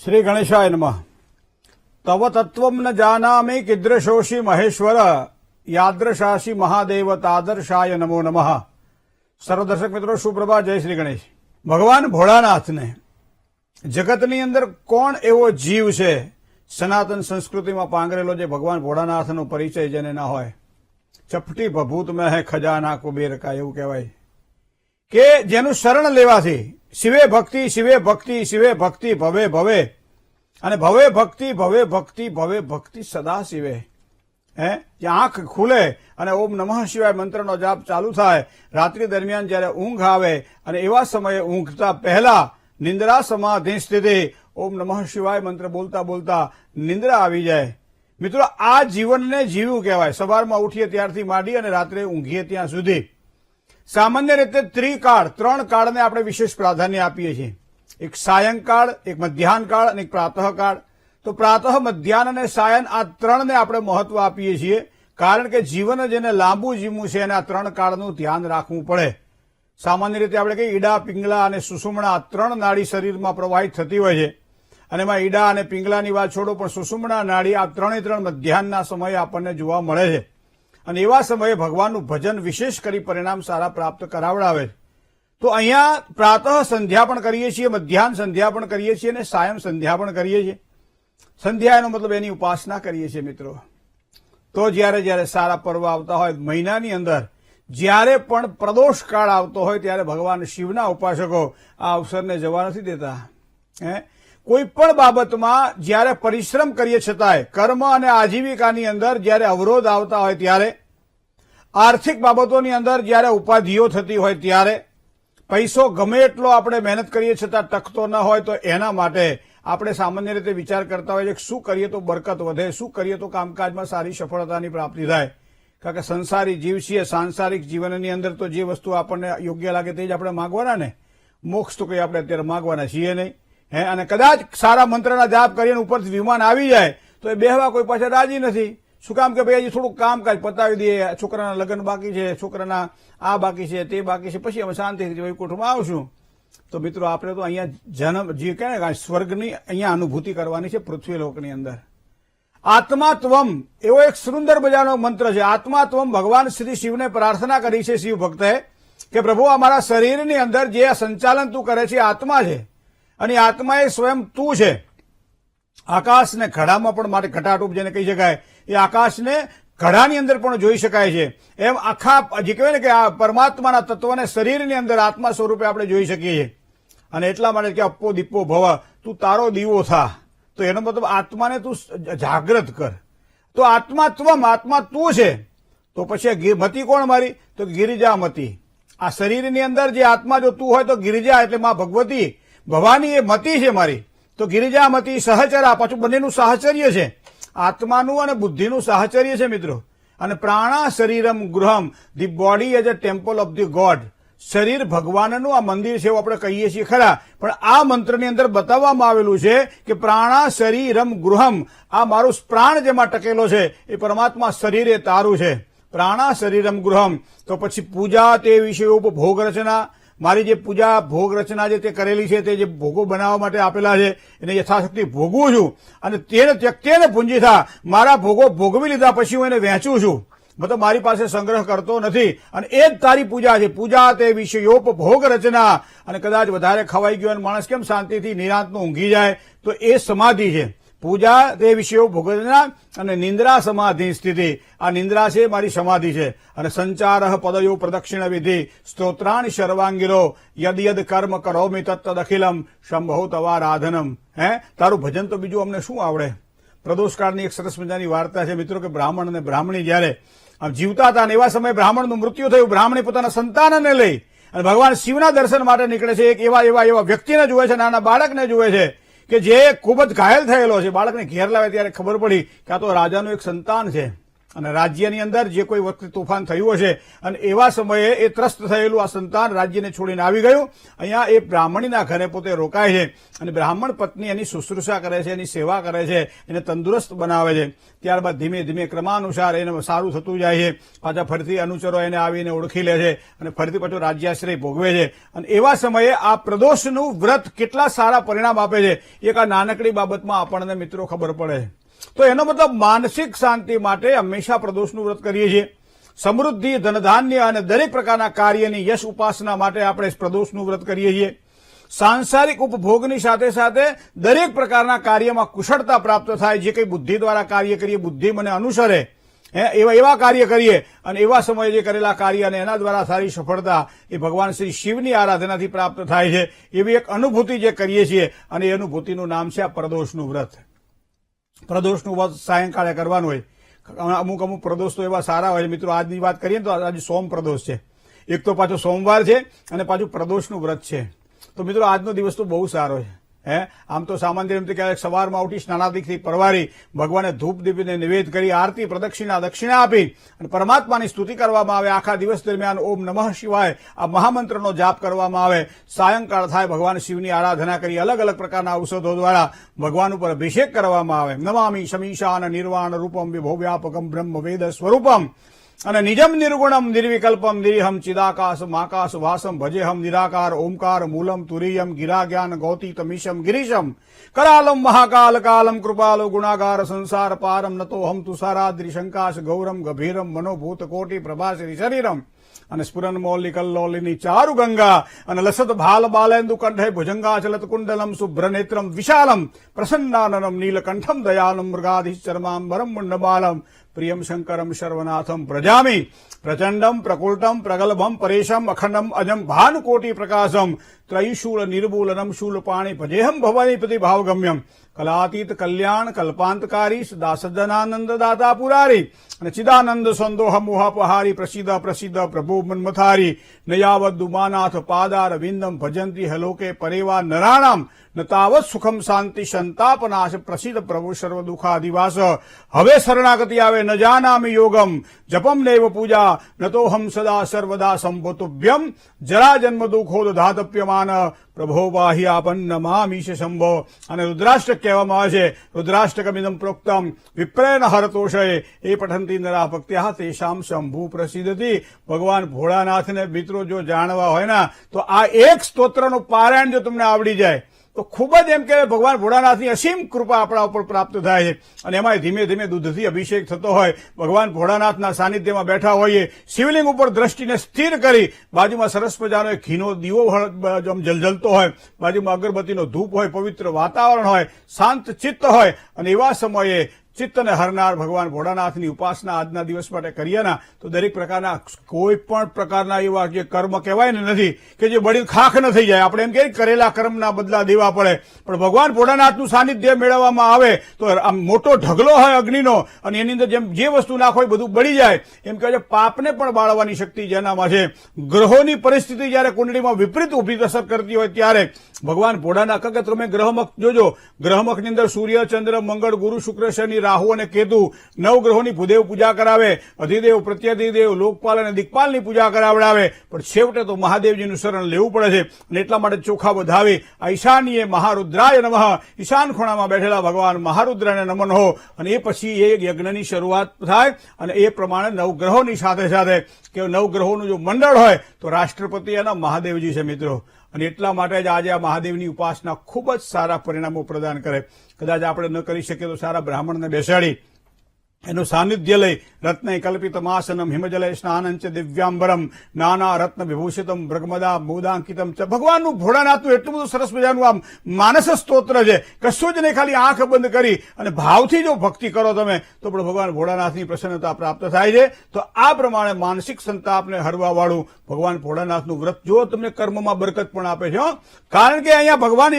श्री गणेशाय नमः। तव तत्वं न जानामि कीदृशोषि महेश्वर यादृशासि महादेव तादर्शाय नमो नमः। सर्व दर्शक मित्रों सुप्रभात, जय श्री गणेश। भगवान भोळानाथने जगतनी अंदर कोण एवो जीव छे सनातन संस्कृतिमां પાંગરેલો जे भगवान भोळानाथનો परिचय जेने ना होय। चपटी भभूत में है खजाना कुबेर का, એવું કહેવાય કે જેનું શરણ લેવાથી શિવે ભક્તિ શિવે ભક્તિ શિવે ભક્તિ ભવે ભવે અને ભવે ભક્તિ ભવે ભક્તિ ભવે ભક્તિ સદા શિવે। આંખ ખુલે અને ઓમ નમઃ શિવાય મંત્રનો જાપ ચાલુ થાય રાત્રિ દરમિયાન જ્યારે ઊંઘ આવે અને એવા સમયે ઊંઘતા પહેલા નિંદ્રા સમાધિ સ્થિતિ ઓમ નમઃ શિવાય મંત્ર બોલતા બોલતા નિંદ્રા આવી જાય। મિત્રો, આ જીવનને જીવવું કહેવાય। સવારમાં ઉઠીએ ત્યારથી માંડી અને રાત્રે ઊંઘીએ ત્યાં સુધી સામાન્ય રીતે ત્રિકાળ, ત્રણ કાળને આપણે વિશેષ પ્રાધાન્ય આપીએ છીએ। એક સાયંકાળ, એક મધ્યાહનકાળ અને એક પ્રાતઃકાળ। તો પ્રાતઃ, મધ્યાહન અને સાયન આ ત્રણને આપણે મહત્વ આપીએ છીએ, કારણ કે જીવન જેને લાંબુ જીવવું છે અને આ ત્રણ કાળનું ધ્યાન રાખવું પડે। સામાન્ય રીતે આપણે કહીએ ઈડા, પિંગલા અને સુષુમ્ના ત્રણ નાડી શરીરમાં પ્રવાહિત થતી હોય છે અને એમાં ઈડા અને પિંગલાની વાત છોડો પણ સુષુમ્ના નાડી આ ત્રણે ત્રણ મધ્યાહનના સમયે આપણને જોવા મળે છે અને એવા સમયે ભગવાનનું ભજન વિશેષ કરી પરિણામ સારા પ્રાપ્ત કરાવડાવે છે। તો અહીંયા પ્રાતઃ સંધ્યા પણ કરીએ છીએ, મધ્યાહન સંધ્યા પણ કરીએ છીએ અને સાયં સંધ્યા પણ કરીએ છીએ। સંધ્યા એનો મતલબ એની ઉપાસના કરીએ છીએ મિત્રો। તો જ્યારે જ્યારે સારા પર્વ આવતા હોય મહિનાની અંદર જ્યારે પણ પ્રદોષ કાળ આવતો હોય ત્યારે ભગવાન શિવના ઉપાસકો આ અવસરને જવા નથી દેતા। કોઈ પણ બાબતમાં જ્યારે પરિશ્રમ કરીએ છતાંય કર્મ અને આજીવિકાની અંદર જ્યારે અવરોધ આવતા હોય ત્યારે, આર્થિક બાબતોની અંદર જ્યારે ઉપાધિઓ થતી હોય ત્યારે, પૈસો ગમે એટલો આપણે મહેનત કરીએ છતાં ટકતો ન હોય તો એના માટે આપણે સામાન્ય રીતે વિચાર કરતા હોઈએ કે શું કરીએ તો બરકત વધે, શું કરીએ તો કામકાજમાં સારી સફળતાની પ્રાપ્તિ થાય। કારણ કે સંસારી જીવ છીએ, સાંસારિક જીવનની અંદર તો જે વસ્તુ આપણને યોગ્ય લાગે તે જ આપણે માંગવાના ને। મોક્ષ તો કંઈ આપણે અત્યારે માંગવાના છીએ નહીં। અને કદાચ સારા મંત્રના જાપ કરીને ઉપરથી વિમાન આવી જાય તો એ બેહવા કોઈ પાછળ રાજી નથી। શું કામ કે ભાઈ હજી થોડુંક કામકાજ પતાવી દઈએ, છોકરાના લગ્ન બાકી છે, છોકરાના આ બાકી છે, તે બાકી છે, પછી અમે શાંતિથી વૈકુંઠમાં આવશું। તો મિત્રો, આપણે તો અહીંયા જન્મ જે કહે ને સ્વર્ગની અહીંયા અનુભૂતિ કરવાની છે પૃથ્વીલોકની અંદર। આત્માત્વમ એવો એક સુંદર મજાનો મંત્ર છે। આત્માત્વમ ભગવાન શ્રી શિવને પ્રાર્થના કરી છે શિવ ભક્તે કે પ્રભુ અમારા શરીરની અંદર જે સંચાલન તું કરે છે આત્મા છે અને આત્મા એ સ્વયં તું છે। આકાશને ઘડામાં પણ માટે ઘટાટૂપ જેને કહી શકાય, એ આકાશને ઘડાની અંદર પણ જોઈ શકાય છે। એમ આખા જે કહેવાય ને કે આ પરમાત્માના તત્વને શરીરની અંદર આત્મા સ્વરૂપે આપણે જોઈ શકીએ છીએ। અને એટલા માટે કે અપ્પો દીપો ભવ, તું તારો દીવો થા। તો એનો મતલબ આત્માને તું જાગૃત કર। તો આત્માત્વમ, આત્મા તું છે। તો પછી મતિ કોણ મારી? તો ગિરિજા મતિ। આ શરીરની અંદર જે આત્મા જો તું હોય તો ગિરિજા એટલે માં ભગવતી, ભવાની એ મતિ છે મારી। તો ગિરિજામતી સહચરા, પાછું બંનેનું સાહચર્ય છે, આત્માનું અને બુદ્ધિનું સાહચર્ય છે મિત્રો। અને પ્રાણા શરીરમ ગૃહમ, the body as a temple of the God. શરીર ભગવાનનું આ મંદિર છે એવું આપણે કહીએ છીએ ખરા, પણ આ મંત્રની અંદર બતાવવામાં આવેલું છે કે પ્રાણા શરીરમ ગૃહમ, આ મારું પ્રાણ જેમાં ટકેલો છે એ પરમાત્મા શરીર એ તારું છે। પ્રાણા શરીરમ ગૃહમ, તો પછી પૂજા તે વિષયો ભોગ રચના, મારી જે પૂજા ભોગ રચના જે તે કરેલી છે તે જે ભોગો બનાવવા માટે આપેલા છે એને યથાશક્તિ ભોગવું છું અને તેને ત્યક્તેને પુંજીથા, મારા ભોગો ભોગવી લીધા પછી હું એને વહેંચું છું। મતલબ મારી પાસે સંગ્રહ કરતો નથી અને એ જ તારી પૂજા છે। પૂજા તે વિષયોપભોગ રચના, અને કદાચ વધારે ખવાઈ ગયો અને માણસ કેમ શાંતિથી નિરાંતનું ઊંઘી જાય તો એ સમાધિ છે। પૂજા તે વિષયો ભોગવના અને નિંદ્રા સમાધિ સ્થિતિ, આ નિંદ્રા છે મારી સમાધિ છે। અને સંચાર પદયો પ્રદક્ષિણ વિધિ સ્તોત્રાણી સર્વાંગિરો યદ યદ કર્મ કરોમિ તત્તદ અખિલમ શંભો તવારાધનમ। તારું ભજન તો બીજું અમને શું આવડે। પ્રદોષકાળની એક સરસ મજાની વાર્તા છે મિત્રો કે બ્રાહ્મણ અને બ્રાહ્મણી જ્યારે જીવતા હતા અને એવા સમયે બ્રાહ્મણનું મૃત્યુ થયું, બ્રાહ્મણી પોતાના સંતાનને લઈ અને ભગવાન શિવના દર્શન માટે નીકળે છે। એક એવા વ્યક્તિને જુએ છે, નાના બાળકને જુએ છે કે જે ખૂબ જ ઘાયલ થયેલો છે। બાળકને ઘેર લાવે ત્યારે ખબર પડી કે આ તો રાજાનું એક સંતાન છે અને રાજ્યની અંદર જે કોઈ વખતે તોફાન થયું હશે અને એવા સમયે એ ત્રસ્ત થયેલું આ સંતાન રાજ્યને છોડીને આવી ગયું. અહીંયા એ બ્રાહ્મણીના ઘરે પોતે રોકાય છે અને બ્રાહ્મણ પત્ની એની શુશ્રૂષા કરે છે, એની સેવા કરે છે, એને તંદુરસ્ત બનાવે છે. ત્યારબાદ ધીમે ધીમે ક્રમાનુસાર એને સારું થતું જાય છે. પાછા ફરીથી અનુચરો એને આવીને ઓળખી લે છે અને ફરીથી પાછું રાજ્યાશ્રય ભોગવે છે. અને એવા સમયે આ પ્રદોષનું વ્રત કેટલા સારા પરિણામ આપે છે એક આ નાનકડી બાબતમાં આપણને મિત્રો ખબર પડે છે. તો એનો મતલબ માનસિક શાંતિ માટે હંમેશા પ્રદોષનું વ્રત કરીએ છીએ. સમૃદ્ધિ, ધનધાન્ય અને દરેક પ્રકારના કાર્યની યશ ઉપાસના માટે આપણે પ્રદોષનું વ્રત કરીએ છીએ. સાંસારિક ઉપભોગની સાથે સાથે દરેક પ્રકારના કાર્યમાં કુશળતા પ્રાપ્ત થાય. જે કંઈ બુદ્ધિ દ્વારા કાર્ય કરીએ, બુદ્ધિ મને અનુસરે એવા કાર્ય કરીએ અને એવા સમયે જે કરેલા કાર્ય અને એના દ્વારા સારી સફળતા એ ભગવાન શ્રી શિવની આરાધનાથી પ્રાપ્ત થાય છે. એવી એક અનુભૂતિ જે કરીએ છીએ અને એ અનુભૂતિનું નામ છે આ પ્રદોષનું વ્રત. પ્રદોષનું વ્રત સાયંકાળે કરવાનું હોય. અમુક પ્રદોષ તો એવા સારા હોય મિત્રો. આજની વાત કરીએ તો આજે સોમ પ્રદોષ છે. એક તો પાછો સોમવાર છે અને પાછું પ્રદોષનું વ્રત છે. તો મિત્રો આજનો દિવસ તો બહુ સારો છે. આમ તો સામાન્ય રીતે ક્યારેક સવારમાં ઉઠી સ્નાનાદિકથી પરવારી ભગવાને ધૂપ દીપીને નિવેદ કરી આરતી પ્રદક્ષિણા દક્ષિણા આપી અને પરમાત્માની સ્તુતિ કરવામાં આવે. આખા દિવસ દરમિયાન ઓમ નમઃ શિવાય આ મહામંત્રનો જાપ કરવામાં આવે. સાયંકાળ થાય ભગવાન શિવની આરાધના કરી અલગ અલગ પ્રકારના ઔષધો દ્વારા ભગવાન ઉપર અભિષેક કરવામાં આવે. નમામિ શમીશાન નિર્વાણ રૂપમ વિભો વ્યાપકમ બ્રહ્મ વેદ સ્વરૂપમ અને નિજમ નિર્ગુણમ નિર્વિકલ્પમ નિરીહમ ચિદાકાશ માકાશ વાસમ ભજેહમ નિરાકાર ઓમકાર મૂલમ તુરીયમ ગિરા જ્ઞાન ગૌતી તમીશમ ગિરીશમ કરાલમ મહાકાલ કાલમ કૃપાલો ગુણાગાર સંસાર પારમ નતોહમ તુષારાદ્રી શંકાશ ગૌરમ ગભીરમ મનોભૂત કોટી પ્રભાશ્રી શરીરમ અને સ્ફુરન મૌલિ કલ્લોલિની ચારુ ગંગા અને લસત ભાલ બાલેન્દુ કંઠે ભુજંગાચલત કુંડલમ શુભ્રનેત્રમ વિશાલમ પ્રસન્નાનનમ નીલકંઠમ દયાલમ મૃગાધિશ્ચરમાંબરમ મુંડમાલમ પ્રિયમ શંકરમ સર્વનાથમ પ્રજામિ પ્રચંડમ પ્રકુલટમ પ્રગલ્ભમ પરેશમ અખંડમ અજમ ભાનુકોટી પ્રકાશમ ત્રયશૂળ નિર્મૂલનમ શૂલપાણી ભજેહમ ભવાનીપતિ ભાવગમ્યમ કલાતીત કલ્યાણ કલ્પાંતકારી સદા સજ્જનાનંદ દાતા પુરારી અને ચિદાનંદ સંદોહ મોહાપહારી પ્રસિદ્ધ પ્રસિદ્ધ પ્રભુ મન્મથારી નયાવદ્દુ માનાથ પાદાર વિંદમ ભજંતી હલોકે પરેવા નરાણામ ન તાવત સુખમ શાંતિ સંતાપનાશ પ્રસિદ્ધ પ્રભુ સર્વ દુઃખાદિવાસ. હવે શરણાગતિ આવે ન જાનામિ યોગમ જપમ નૈવ પૂજા ન તો હમ સદા સર્વદા સંભોતુભ્યમ જરા જન્મ દુઃખોદ ધાતપ્યમાન પ્રભો બાહ્ય આપન્ન મામીશ શંભો. અને રુદ્રાષ્ટક કહેવામાં આવે છે. રુદ્રાષ્ટકમિદમ પ્રોક્તમ વિપ્રેન હરતોષય એ પઠંતી નરા ભક્ત્યા તેષામ શંભુ પ્રસિદ્ધતી. ભગવાન ભોળાનાથને મિત્રો જો જાણવા હોય ને તો આ એક સ્તોત્રનું પારાયણ જો તમને આવડી જાય તો ખૂબ જ એમ કે ભગવાન ભોળાનાથની અસીમ કૃપા આપણા ઉપર પ્રાપ્ત થાય છે. અને એમાં ધીમે ધીમે દૂધથી અભિષેક થતો હોય, ભગવાન ભોળાનાથના સાનિધ્યમાં બેઠા હોઈએ, શિવલિંગ ઉપર દ્રષ્ટિને સ્થિર કરી બાજુમાં સરસ મજાનો એક ઘીનો દીવો જલજલતો હોય, બાજુમાં અગરબત્તીનો ધૂપ હોય, પવિત્ર વાતાવરણ હોય, શાંત ચિત્ત હોય અને એવા સમયે ચિત્તને હરનાર ભગવાન ભોળાનાથની ઉપાસના આજના દિવસ માટે કરીએ ના તો દરેક પ્રકારના કોઈ પણ પ્રકારના એવા જે કર્મ કહેવાય ને નથી કે જે બળી ખાખ ન થઈ જાય. આપણે એમ કહીએ કરેલા કર્મના બદલા દેવા પડે, પણ ભગવાન ભોળાનાથનું સાનિધ્ય મેળવવામાં આવે તો આમ મોટો ઢગલો હોય અગ્નિનો અને એની અંદર જેમ જે વસ્તુ નાખો એ બધું બળી જાય. એમ કહે છે પાપને પણ બાળવાની શક્તિ જેનામાં છે. ગ્રહોની પરિસ્થિતિ જયારે કુંડળીમાં વિપરીત ઉભી અસર કરતી હોય ત્યારે ભગવાન ભોળાનાથ કે તમે ગ્રહમખ જોજો, ગ્રહમખની અંદર સૂર્ય, ચંદ્ર, મંગળ, ગુરુ, શુક્ર, શનિ, રાહુ અને કેતુ નવગ્રહોની ભૂદેવ પૂજા કરાવે, અધિદેવ, પ્રત્યધિદેવ, લોકપાલ અને દિક્પાલની પૂજા કરાવડાવે, પણ છેવટે તો મહાદેવજીનું શરણ લેવું પડે છે. અને એટલા માટે ચોખા વધાવી આ ઈશાનીએ મહારુદ્રાય નમઃ, ઈશાન ખૂણામાં બેઠેલા ભગવાન મહારુદ્રને નમન હો. અને એ પછી એ યજ્ઞની શરૂઆત થાય અને એ પ્રમાણે નવગ્રહોની સાથે સાથે કે નવગ્રહોનું જો મંડળ હોય તો રાષ્ટ્રપતિ એના મહાદેવજી છે મિત્રો. અને એટલા માટે જ આજે આ મહાદેવની ઉપાસના ખૂબ જ સારા પરિણામો પ્રદાન કરે. કદાચ આપણે ન કરી શકીએ તો સારા બ્રાહ્મણને બેસાડી એનું સાનિધ્ય લઈ રત્ન કલ્પિતમાસનમ હિમજલે સ્નાનંચ દિવ્યાંબરમ નાના રત્ન વિભૂષિતમ બ્રહ્મદા મોદાંકિતમ ચ. ભગવાનનું ભોળાનાથનું એટલું બધું સરસ મજાનું આમ માનસ સ્તોત્ર છે. કશું જ નહીં, ખાલી આંખ બંધ કરી અને ભાવથી જો ભક્તિ કરો તમે તો પણ ભગવાન ભોળાનાથની પ્રસન્નતા પ્રાપ્ત થાય છે. તો આ પ્રમાણે માનસિક સંતાપને હરવાવાળું ભગવાન ભોળાનાથનું વ્રત જો તમને કર્મમાં બરકત પણ આપે છે. કારણ કે અહીંયા ભગવાન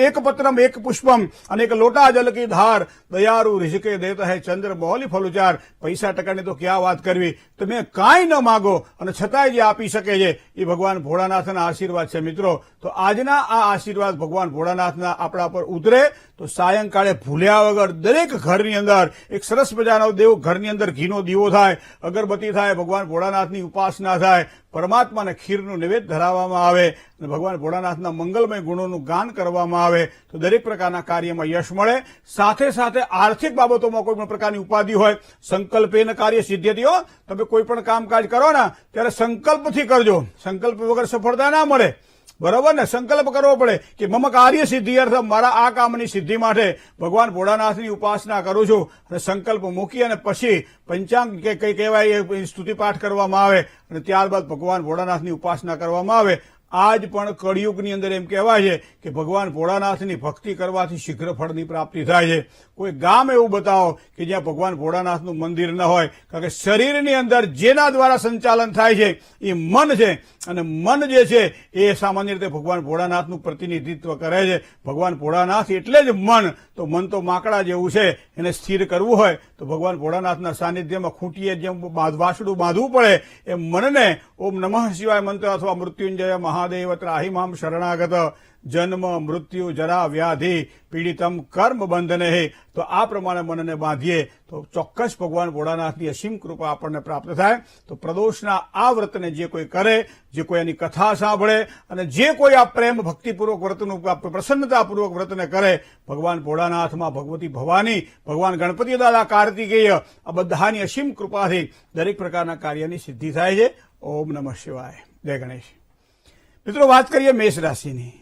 એક પત્રમ એક પુષ્પમ અને એક લોટા જલ કી ધાર દયારુ ઋષિકે દેત હૈ ચંદ્ર ફોલી ફલુચાર, પૈસા ટકાની તો ક્યાં વાત કરવી. તમે કાંઈ ન માગો અને છતાંય જે આપી શકે છે એ ભગવાન ભોળાનાથના આશીર્વાદ છે મિત્રો. તો આજના આ આશીર્વાદ ભગવાન ભોળાનાથના આપણા પર ઉતરે તો સાયંકાળે ભૂલ્યા વગર દરેક ઘરની અંદર એક સરસ મજાનો દેવ ઘરની અંદર ઘીનો દીવો થાય, અગરબત્તી થાય, ભગવાન ભોળાનાથની ઉપાસના થાય, પરમાત્માને ખીરનું નૈવેદ્ય ધરાવવામાં આવે અને ભગવાન ભોળાનાથના મંગલમય ગુણોનું ગાન કરવામાં આવે તો દરેક પ્રકારના કાર્યમાં યશ મળે. સાથે સાથે આર્થિક બાબતોમાં કોઈ પણ પ્રકારની ઉપાધિ હોય, સંકલ્પેન કાર્ય સિદ્ધ્યતિ. તમે કોઈ પણ કામકાજ કરો ને ત્યારે સંકલ્પથી કરજો, સંકલ્પ વગર સફળતા ના મળે. બરોબર ને? સંકલ્પ કરવો પડે કે મમ કાર્ય સિદ્ધિ અર્થ, મારા આ કામની સિદ્ધિ માટે ભગવાન ભોળાનાથની ઉપાસના કરું છું અને સંકલ્પ મૂકી અને પછી પંચાંગ કે કઈ કહેવાય એ સ્તુતિ પાઠ કરવામાં આવે અને ત્યારબાદ ભગવાન ભોળાનાથની ઉપાસના કરવામાં આવે. આજ પણ કળિયુગની અંદર એમ કહેવાય છે કે ભગવાન ભોળાનાથની ભક્તિ કરવાથી શીઘ્ર ફળની પ્રાપ્તિ થાય છે. કોઈ ગામ એવું બતાવો કે જ્યાં ભગવાન ભોળાનાથનું મંદિર ન હોય, કારણ કે શરીરની અંદર જેના દ્વારા સંચાલન થાય છે એ મન છે અને મન જે છે એ સામાન્ય રીતે ભગવાન ભોળાનાથનું પ્રતિનિધિત્વ કરે છે. ભગવાન ભોળાનાથ એટલે જ મન. તો મન તો માકડા જેવું છે, એને સ્થિર કરવું હોય તો ભગવાન ભોળાનાથના સાનિધ્યમાં ખૂંટીએ જેમ વાસડું બાંધવું પડે એમ મનને ઓમ નમઃ શિવાય મંત્ર અથવા મૃત્યુંજય મહાદેવ ત્રાહિમામ શરણાગત જન્મ મૃત્યુ જરા વ્યાધિ પીડિતમ કર્મ બંધને. તો આ પ્રમાણે મનને બાંધીએ તો ચોક્કસ ભગવાન ભોળાનાથની અસીમ કૃપા આપણને પ્રાપ્ત થાય. તો પ્રદોષના આ વ્રતને જે કોઈ કરે, જે કોઈ એની કથા સાંભળે અને જે કોઈ આ પ્રેમ ભક્તિપૂર્વક વ્રતનું પ્રસન્નતાપૂર્વક વ્રતને કરે, ભગવાન ભોળાનાથમાં ભગવતી ભવાની, ભગવાન ગણપતિ દાદા, કાર્તિકેય આ બધાની અસીમ કૃપાથી દરેક પ્રકારના કાર્યની સિદ્ધિ થાય છે. ઓમ નમઃ શિવાય. જય ગણેશ. મિત્રો, વાત કરીએ મેષ રાશિની.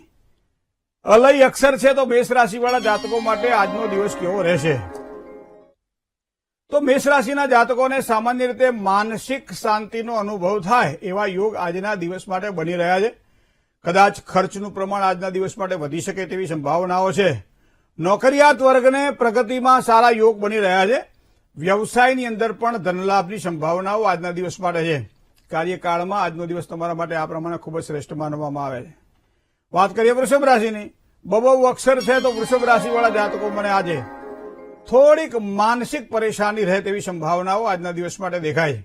અલય અક્ષર છે તો મેષ રાશિવાળા જાતકો માટે આજનો દિવસ કેવો રહેશે? તો મેષ રાશિના જાતકોને સામાન્ય રીતે માનસિક શાંતિનો અનુભવ થાય એવા યોગ આજના દિવસ માટે બની રહ્યા છે. કદાચ ખર્ચનું પ્રમાણ આજના દિવસ માટે વધી શકે તેવી સંભાવનાઓ છે. નોકરિયાત વર્ગને પ્રગતિમાં સારા યોગ બની રહ્યા છે. વ્યવસાયની અંદર પણ ધનલાભની સંભાવનાઓ આજના દિવસ માટે છે. કાર્યકાળમાં આજનો દિવસ તમારા માટે આ પ્રમાણે ખૂબ જ શ્રેષ્ઠ માનવામાં આવે છે. વાત કરીએ વૃષભ રાશિની. બબો અક્ષર છે તો વૃષભ રાશિવાળા જાતકો મને આજે થોડીક માનસિક પરેશાની રહે તેવી સંભાવનાઓ આજના દિવસ માટે દેખાય છે.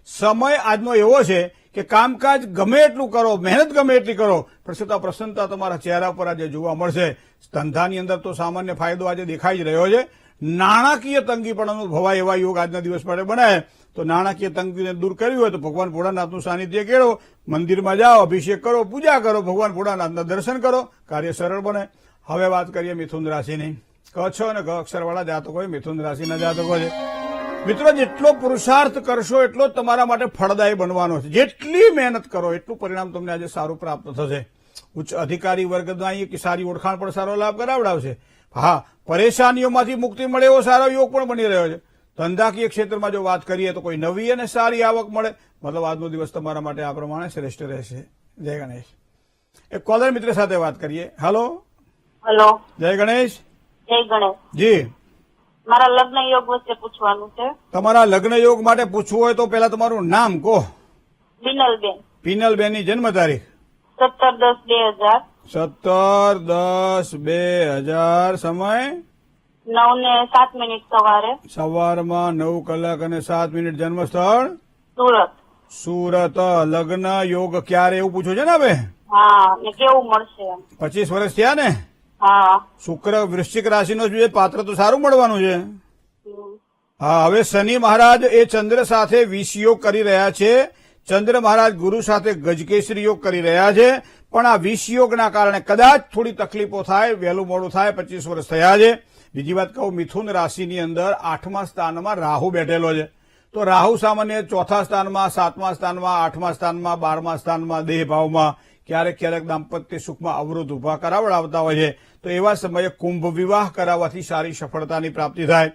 સમય આજનો એવો છે કે કામકાજ ગમે એટલું કરો, મહેનત ગમે એટલી કરો, પણ છતાં પ્રસન્નતા તમારા ચહેરા પર આજે જોવા મળશે. ધંધાની અંદર તો સામાન્ય ફાયદો આજે દેખાઈ જ રહ્યો છે. નાણાકીય તંગી પણ અનુભવાય એવા યોગ આજના દિવસ માટે બનાય. તો નાણાકીય તંગીને દૂર કરવી હોય તો ભગવાન ભોળાનાથનું સાનિધ્ય કેળવો, મંદિરમાં જાઓ, અભિષેક કરો, પૂજા કરો, ભગવાન ભોળાનાથના દર્શન કરો, કાર્ય સરળ બને. હવે વાત કરીએ મિથુન રાશિની. ક છ અને ગ અક્ષરવાળા જાતકો એ મિથુન રાશિના જાતકો છે. મિત્રો, જેટલો પુરુષાર્થ કરશો એટલો જ તમારા માટે ફળદાયી બનવાનો છે. જેટલી મહેનત કરો એટલું પરિણામ તમને આજે સારું પ્રાપ્ત થશે. ઉચ્ચ અધિકારી વર્ગના સારી ઓળખાણ પણ સારો લાભ કરાવડાવશે. હા, પરેશાનીઓમાંથી મુક્તિ મળે એવો સારો યોગ પણ બની રહ્યો છે. ધંધાકીય ક્ષેત્રમાં જો વાત કરીએ તો કોઈ નવી અને સારી આવક મળે. મતલબ આજનો દિવસ તમારા માટે આ પ્રમાણે શ્રેષ્ઠ રહેશે. જય ગણેશ. એક કોલર મિત્ર સાથે વાત કરીએ. હેલો. હેલો. જય ગણેશ. જય ગણેશ. જી, મારા લગ્ન યોગ વિશે પૂછવાનું છે. તમારા લગ્ન યોગ માટે પૂછવું હોય તો પેલા તમારું નામ કહો. બિનલબેન. પિનલબેનની જન્મ તારીખ? 17/10/2000. 17/10/2000. સમય? 9:07 સવારે. સવારમાં 9 કલાક અને 7 મિનિટ. જન્મ સ્થળ? સુરત. સુરત. લગ્ન યોગ ક્યારે એવું પૂછો છે ને હવે? હા, ને કેવું મળશે? 25 વર્ષ થયા ને? હા. શુક્ર વૃશ્ચિક રાશિનો છે, પાત્ર તો સારું મળવાનું છે. હમ. હા, હવે શનિ મહારાજ એ ચંદ્ર સાથે વિષ યોગ કરી રહ્યા છે. ચંદ્ર મહારાજ ગુરુ સાથે ગજકેસરી યોગ કરી રહ્યા છે. પણ આ વિષ યોગના કારણે કદાચ થોડી તકલીફો થાય, વહેલું મોડું થાય. 25 વર્ષ થયા છે. બીજી વાત કહું, મિથુન રાશિની અંદર 8મા સ્થાનમાં રાહુ બેઠેલો છે. તો રાહુ સામાન્ય 4થા સ્થાનમાં, 7મા સ્થાનમાં, 8મા સ્થાનમાં, 12મા સ્થાનમાં, દેહ ભાવમાં ક્યારેક ક્યારેક દાંપત્ય સુખમાં અવરોધ ઉભા કરાવડાવતા હોય છે. તો એવા સમયે કુંભ વિવાહ કરાવવાથી સારી સફળતાની પ્રાપ્તિ થાય.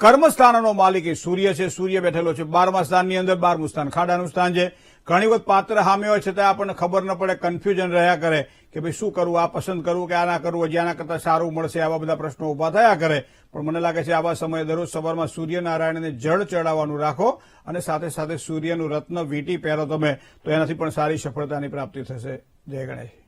કર્મસ્થાનનો માલિક એ સૂર્ય છે. સૂર્ય બેઠેલો છે 12મા સ્થાનની અંદર. 12મું સ્થાન ખાડાનું સ્થાન છે. ઘણી વખત પાત્ર સામે હોય છતાં આપણને ખબર ન પડે, કન્ફ્યુઝન રહ્યા કરે કે ભાઈ શું કરવું, આ પસંદ કરવું કે આ ના કરવું, જ્યાંના કરતા સારું મળશે, આવા બધા પ્રશ્નો ઉભા થયા કરે. પણ મને લાગે છે આવા સમયે દરરોજ સવારમાં સૂર્યનારાયણને જળ ચડાવવાનું રાખો અને સાથે સાથે સૂર્યનું રત્ન વીંટી પહેરો તમે, તો એનાથી પણ સારી સફળતાની પ્રાપ્તિ થશે. જય ગણેશ.